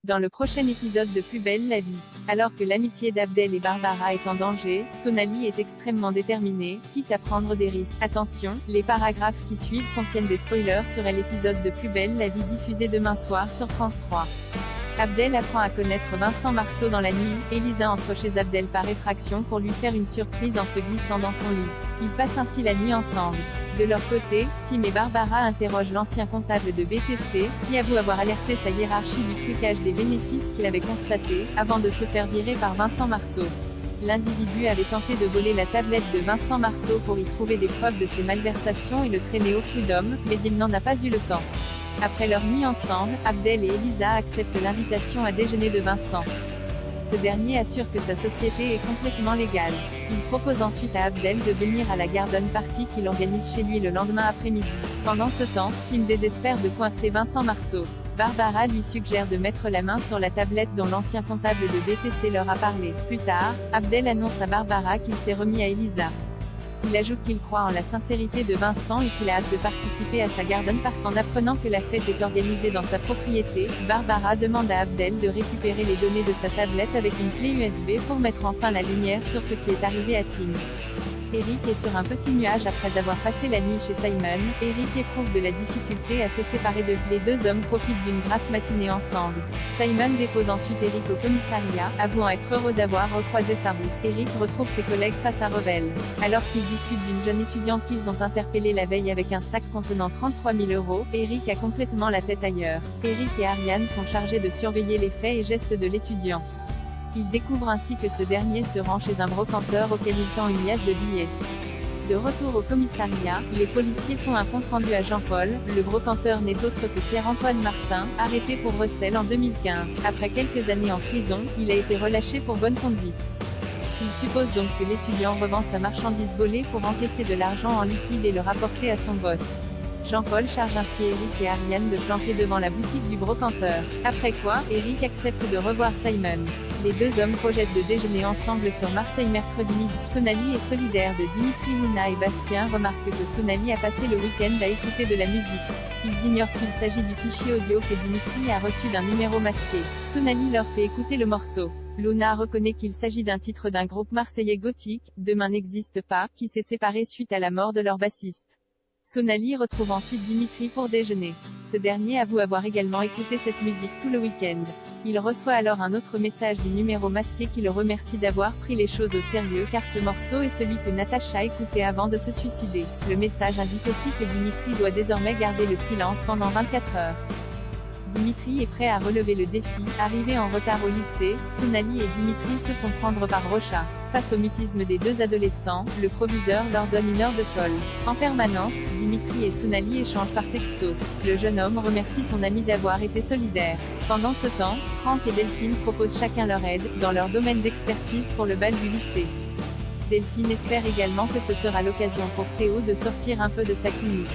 Dans le prochain épisode de Plus belle la vie, alors que l'amitié d'Abdel et Barbara est en danger, Sonali est extrêmement déterminée, quitte à prendre des risques. Attention, les paragraphes qui suivent contiennent des spoilers sur l'épisode de Plus belle la vie diffusé demain soir sur France 3. Abdel apprend à connaître Vincent Marceau dans la nuit, Elisa entre chez Abdel par effraction pour lui faire une surprise en se glissant dans son lit. Ils passent ainsi la nuit ensemble. De leur côté, Tim et Barbara interrogent l'ancien comptable de BTC, qui avoue avoir alerté sa hiérarchie du trucage des bénéfices qu'il avait constaté, avant de se faire virer par Vincent Marceau. L'individu avait tenté de voler la tablette de Vincent Marceau pour y trouver des preuves de ses malversations et le traîner au prud'homme, mais il n'en a pas eu le temps. Après leur nuit ensemble, Abdel et Elisa acceptent l'invitation à déjeuner de Vincent. Ce dernier assure que sa société est complètement légale. Il propose ensuite à Abdel de venir à la garden party qu'il organise chez lui le lendemain après-midi. Pendant ce temps, Tim désespère de coincer Vincent Marceau. Barbara lui suggère de mettre la main sur la tablette dont l'ancien comptable de BTC leur a parlé. Plus tard, Abdel annonce à Barbara qu'il s'est remis à Elisa. Il ajoute qu'il croit en la sincérité de Vincent et qu'il a hâte de participer à sa garden party. En apprenant que la fête est organisée dans sa propriété, Barbara demande à Abdel de récupérer les données de sa tablette avec une clé USB pour mettre enfin la lumière sur ce qui est arrivé à Tim. Eric est sur un petit nuage après avoir passé la nuit chez Simon. Eric éprouve de la difficulté à se séparer de les deux hommes profitent d'une grasse matinée ensemble. Simon dépose ensuite Eric au commissariat, avouant être heureux d'avoir recroisé sa route. Eric retrouve ses collègues face à Revel. Alors qu'ils discutent d'une jeune étudiante qu'ils ont interpellée la veille avec un sac contenant 33 000 €, Eric a complètement la tête ailleurs. Eric et Ariane sont chargés de surveiller les faits et gestes de l'étudiant. Ils découvrent ainsi que ce dernier se rend chez un brocanteur auquel il tend une liasse de billets. De retour au commissariat, les policiers font un compte-rendu à Jean-Paul. Le brocanteur n'est autre que Pierre-Antoine Martin, arrêté pour recel en 2015. Après quelques années en prison, il a été relâché pour bonne conduite. Il suppose donc que l'étudiant revend sa marchandise volée pour encaisser de l'argent en liquide et le rapporter à son boss. Jean-Paul charge ainsi Eric et Ariane de planter devant la boutique du brocanteur. Après quoi, Eric accepte de revoir Simon. Les deux hommes projettent de déjeuner ensemble sur Marseille mercredi midi. Sonali est solidaire de Dimitri. Luna et Bastien remarquent que Sonali a passé le week-end à écouter de la musique. Ils ignorent qu'il s'agit du fichier audio que Dimitri a reçu d'un numéro masqué. Sonali leur fait écouter le morceau. Luna reconnaît qu'il s'agit d'un titre d'un groupe marseillais gothique, Demain n'existe pas, qui s'est séparé suite à la mort de leur bassiste. Sonali retrouve ensuite Dimitri pour déjeuner. Ce dernier avoue avoir également écouté cette musique tout le week-end. Il reçoit alors un autre message du numéro masqué qui le remercie d'avoir pris les choses au sérieux car ce morceau est celui que Natacha écoutait avant de se suicider. Le message indique aussi que Dimitri doit désormais garder le silence pendant 24 heures. Dimitri est prêt à relever le défi. Arrivé en retard au lycée, Sonali et Dimitri se font prendre par Rocha. Face au mutisme des deux adolescents, le proviseur leur donne une heure de colle. En permanence, Dimitri et Sonali échangent par texto. Le jeune homme remercie son ami d'avoir été solidaire. Pendant ce temps, Franck et Delphine proposent chacun leur aide, dans leur domaine d'expertise pour le bal du lycée. Delphine espère également que ce sera l'occasion pour Théo de sortir un peu de sa clinique.